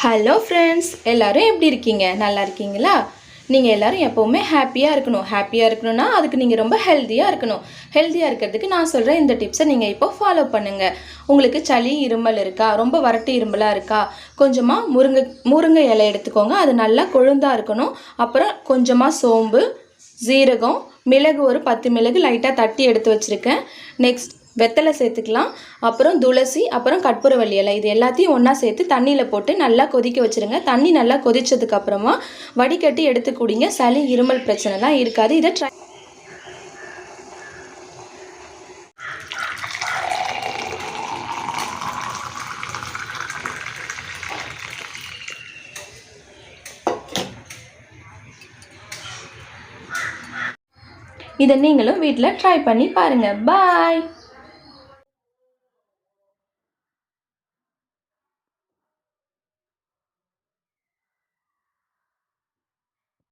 Hello friends, எல்லோரும் எப்படி இருக்கீங்க? நல்லா இருக்கீங்களா? நீங்கள் எல்லோரும் எப்போவுமே ஹாப்பியாக இருக்கணும்னா அதுக்கு நீங்கள் ரொம்ப ஹெல்த்தியாக இருக்கணும். ஹெல்த்தியாக இருக்கிறதுக்கு நான் சொல்கிற இந்த டிப்ஸை நீங்கள் இப்போ ஃபாலோ பண்ணுங்கள். உங்களுக்கு சளி இருமல் இருக்கா? ரொம்ப வறட்டு இருமலாக இருக்கா? கொஞ்சமாக முருங்கை இலை எடுத்துக்கோங்க. அது நல்லா கொழுந்தாக இருக்கணும். அப்புறம் கொஞ்சமாக சோம்பு, ஜீரகம், மிளகு, ஒரு 10 மிளகு லைட்டாக தட்டி எடுத்து வச்சுருக்கேன். நெக்ஸ்ட் வெத்தலை சேர்த்துக்கலாம். அப்புறம் துளசி, அப்புறம் கற்பூரவள்ளி இலை, இது எல்லாத்தையும் ஒன்றா சேர்த்து தண்ணியில் போட்டு நல்லா கொதிக்க வச்சுருங்க. தண்ணி நல்லா கொதிச்சதுக்கப்புறமா வடிகட்டி எடுத்து குடிங்க. சளி இருமல் பிரச்சனைலாம் இருக்காது. இதை நீங்களும் வீட்டில் ட்ரை பண்ணி பாருங்கள். பாய்.